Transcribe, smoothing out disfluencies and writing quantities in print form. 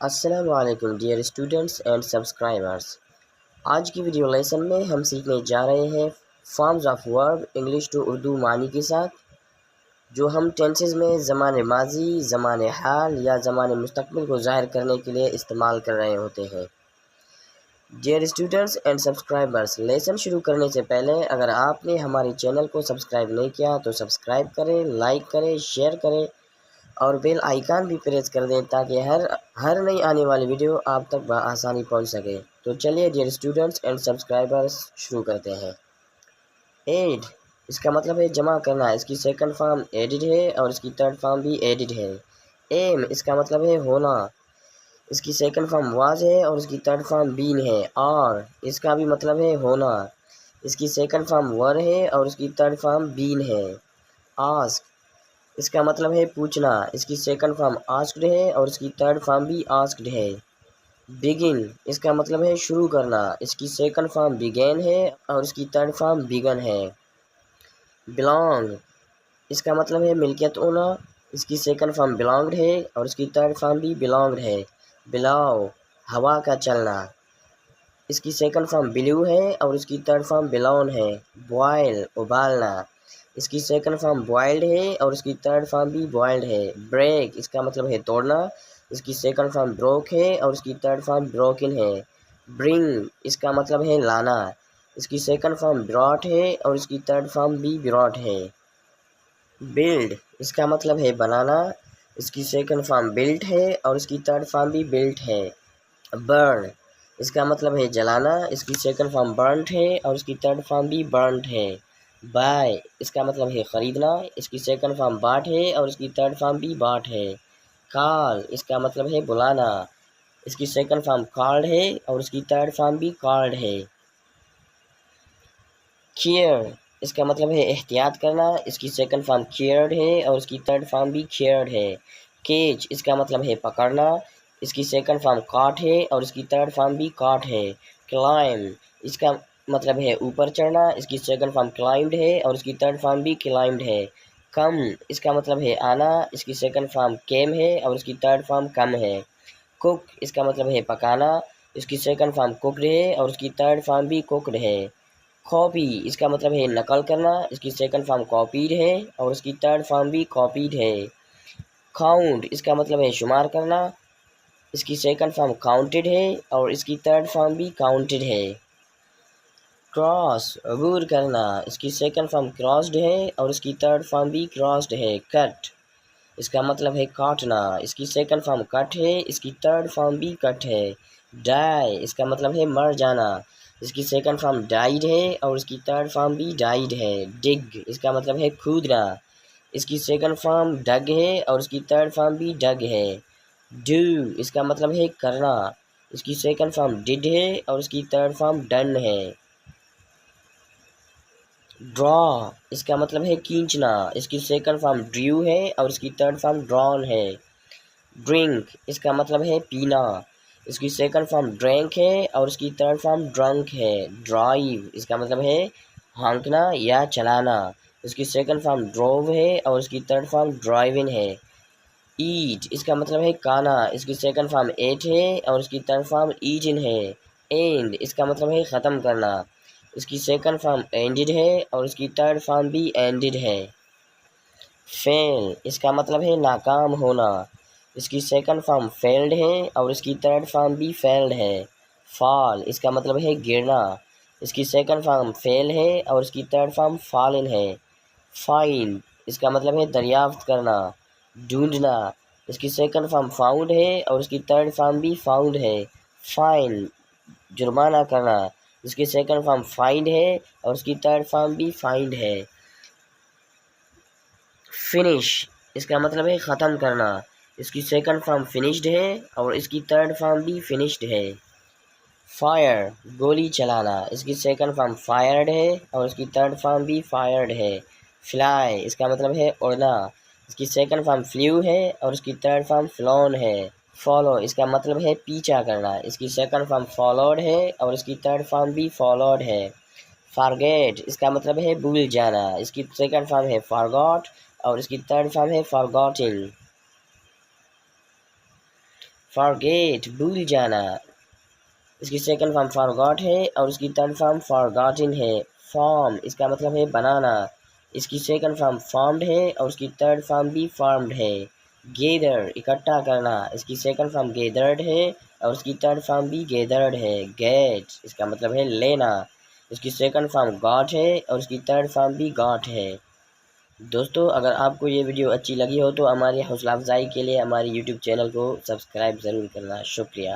السلام علیکم dear students and subscribers. آج کی ویڈیو لیسن میں ہم سیکھنے جا رہے ہیں forms of verb English to Urdu معنی کے ساتھ، جو ہم ٹینسز میں زمان ماضی، زمان حال یا زمان مستقبل کو ظاہر کرنے کے لیے استعمال کر رہے ہوتے ہیں۔ Dear students and subscribers, lesson شروع کرنے سے پہلے اگر آپ نے ہمارے چینل کو سبسکرائب نہیں کیا تو سبسکرائب کریں، لائک کریں، شیئر کریں اور بیل آئیکن بھی پریس کر دیں تاکہ ہر نئی آنے والی ویڈیو آپ تک بآسانی پہنچ سکے۔ تو چلیے ڈیئر اسٹوڈنٹس اینڈ سبسکرائبرس شروع کرتے ہیں۔ ایڈ اس کا مطلب ہے جمع کرنا، اس کی سیکنڈ فارم ایڈڈ ہے اور اس کی تھرڈ فارم بھی ایڈڈ ہے۔ ایم اس کا مطلب ہے ہونا، اس کی سیکنڈ فارم واز ہے اور اس کی تھرڈ فارم بین ہے۔ آر اس کا بھی مطلب ہے ہونا، اس کی سیکنڈ فارم ور ہے اور اس کی تھرڈ فارم بین ہے۔ آسک اس کا مطلب ہے پوچھنا، اس کی سیکنڈ فارم آسکڈ ہے اور اس کی تھرڈ فارم بھی آسکڈ ہے۔ بگن اس کا مطلب ہے شروع کرنا، اس کی سیکنڈ فارم بگین ہے اور اس کی تھرڈ فارم بگن ہے۔ بلانگ اس کا مطلب ہے ملکیت ہونا، اس کی سیکنڈ فارم بلانگڈ ہے اور اس کی تھرڈ فارم بھی بلانگڈ ہے۔ بلاؤ ہوا کا چلنا، اس کی سیکنڈ فارم بلیو ہے اور اس کی تھرڈ فارم بلون ہے۔ بوائل ابالنا، اس کی سیکنڈ فارم بوائلڈ ہے اور اس کی تھرڈ فارم بھی بوائلڈ ہے۔ بریک اس کا مطلب ہے توڑنا، اس کی سیکنڈ فارم بروک ہے اور اس کی تھرڈ فارم بروکن ہے۔ برنگ اس کا مطلب ہے لانا، اس کی سیکنڈ فارم براٹ ہے اور اس کی تھرڈ فارم بھی براٹ ہے۔ بلڈ اس کا مطلب ہے بنانا، اس کی سیکنڈ فارم بلٹ ہے اور اس کی تھرڈ فارم بھی بلٹ ہے۔ برن اس کا مطلب ہے جلانا، اس کی سیکنڈ فارم برنٹ ہے اور اس کی تھرڈ فارم بھی برنٹ ہے۔ بائی اس کا مطلب ہے خریدنا، اس کی سیکنڈ فارم باٹ ہے اور اس کی تھرڈ فارم بھی باٹ ہے۔ کال اس کا مطلب ہے بلانا، اس کی سیکنڈ فارم کالڈ ہے اور اس کی تھرڈ فارم بھی کالڈ ہے۔ کیئر اس کا مطلب ہے احتیاط کرنا، اس کی سیکنڈ فارم کیئرڈ ہے اور اس کی تھرڈ فارم بھی کیئرڈ ہے۔ کیچ اس کا مطلب ہے پکڑنا، اس کی سیکنڈ فارم کاٹ ہے اور اس کی تھرڈ فارم بھی کاٹ ہے۔ کلائم اس کا مطلب ہے اوپر چڑھنا، اس کی سیکنڈ فارم کلائمڈ ہے اور اس کی تھرڈ فارم بھی کلائمڈ ہے۔ کم اس کا مطلب ہے آنا، اس کی سیکنڈ فارم کیم ہے اور اس کی تھرڈ فارم کم ہے۔ کوک اس کا مطلب ہے پکانا، اس کی سیکنڈ فارم کوکڈ ہے اور اس کی تھرڈ فارم بھی کوکڈ ہے۔ کاپی اس کا مطلب ہے نقل کرنا، اس کی سیکنڈ فارم کاپیڈ ہے اور اس کی تھرڈ فارم بھی کاپیڈ ہے۔ کاؤنٹ اس کا مطلب ہے شمار کرنا، اس کی سیکنڈ فارم کاؤنٹڈ ہے اور اس کی تھرڈ فارم بھی کاؤنٹڈ ہے۔ کراس عبور کرنا، اس کی سیکنڈ فارم کراسڈ ہے اور اس کی تھرڈ فارم بھی کراسڈ ہے۔ کٹ اس کا مطلب ہے کاٹنا، اس کی سیکنڈ فارم کٹ ہے، اس کی تھرڈ فارم بھی کٹ ہے۔ ڈائی اس کا مطلب ہے مر جانا، اس کی سیکنڈ فارم ڈائیڈ ہے اور اس کی تھرڈ فارم بھی ڈائیڈ ہے۔ ڈگ اس کا مطلب ہے کھودنا، اس کی سیکنڈ فارم ڈگ ہے اور اس کی تھرڈ فارم بھی ڈگ ہے۔ ڈو اس کا مطلب ہے کرنا، اس کی سیکنڈ فارم ڈڈ ہے اور اس کی تھرڈ فارم ڈن ہے۔ ڈرا اس کا مطلب ہے کھینچنا، اس کی سیکنڈ فارم ڈریو ہے اور اس کی تھرڈ فارم ڈران ہے۔ ڈرنک اس کا مطلب ہے پینا، اس کی سیکنڈ فارم ڈرینک ہے اور اس کی تھرڈ فارم ڈرنک ہے۔ ڈرائیو اس کا مطلب ہے ہانکنا یا چلانا، اس کی سیکنڈ فارم ڈروو ہے اور اس کی تھرڈ فارم ڈرائیون ہے۔ ایٹ اس کا مطلب ہے کھانا، اس کی سیکنڈ فارم ایٹ ہے اور اس کی تھرڈ فارم ایٹن ہے۔ اینڈ اس کا مطلب ہے ختم کرنا، اس کی سیکنڈ فارم اینڈڈ ہے اور اس کی تھرڈ فارم بھی اینڈڈ ہے۔ فیل اس کا مطلب ہے ناکام ہونا، اس کی سیکنڈ فارم فیلڈ ہے اور اس کی تھرڈ فارم بھی فیلڈ ہے۔ فال اس کا مطلب ہے گرنا، اس کی سیکنڈ فارم فیل ہے اور اس کی تھرڈ فارم فالن ہے۔ فائنڈ اس کا مطلب ہے دریافت کرنا، ڈھونڈنا، اس کی سیکنڈ فارم فاؤنڈ ہے اور اس کی تھرڈ فارم بھی فاؤنڈ ہے۔ فائن جرمانہ کرنا، اس کی سیکنڈ فارم فائنڈ ہے اور اس کی تھرڈ فارم بھی فائنڈ ہے۔ فنش اس کا مطلب ہے ختم کرنا، اس کی سیکنڈ فارم فنشڈ ہے اور اس کی تھرڈ فارم بھی فنشڈ ہے۔ فائر گولی چلانا، اس کی سیکنڈ فارم فائرڈ ہے اور اس کی تھرڈ فارم بھی فائرڈ ہے۔ فلائی اس کا مطلب ہے اڑنا، اس کی سیکنڈ فارم فلیو ہے اور اس کی تھرڈ فارم فلون ہے۔ فالو اس کا مطلب ہے پیچھا کرنا، اس کی سیکنڈ فارم فالوڈ ہے اور اس کی تھرڈ فارم بھی فالوڈ ہے۔ فارگیٹ اس کا مطلب ہے بھول جانا، اس کی سیکنڈ فارم ہے فارگاٹ اور اس کی تھرڈ فارم ہے فارگاٹن۔ forget بھول جانا، اس کی سیکنڈ فارم forgot ہے اور اس کی تھرڈ فارم forgotten ہے۔ فارم اس کا مطلب ہے بنانا، اس کی سیکنڈ فارم formed ہے اور اس کی تھرڈ فارم بھی formed ہے۔ گیدر اکٹھا کرنا، اس کی سیکنڈ فارم gathered ہے اور اس کی تھرڈ فارم بھی gathered ہے۔ گیٹ اس کا مطلب ہے لینا، اس کی سیکنڈ فارم got ہے اور اس کی تھرڈ فارم بھی got ہے۔ دوستو اگر آپ کو یہ ویڈیو اچھی لگی ہو تو ہماری حوصلہ افزائی کے لیے ہماری یوٹیوب چینل کو سبسکرائب ضرور کرنا، شکریہ۔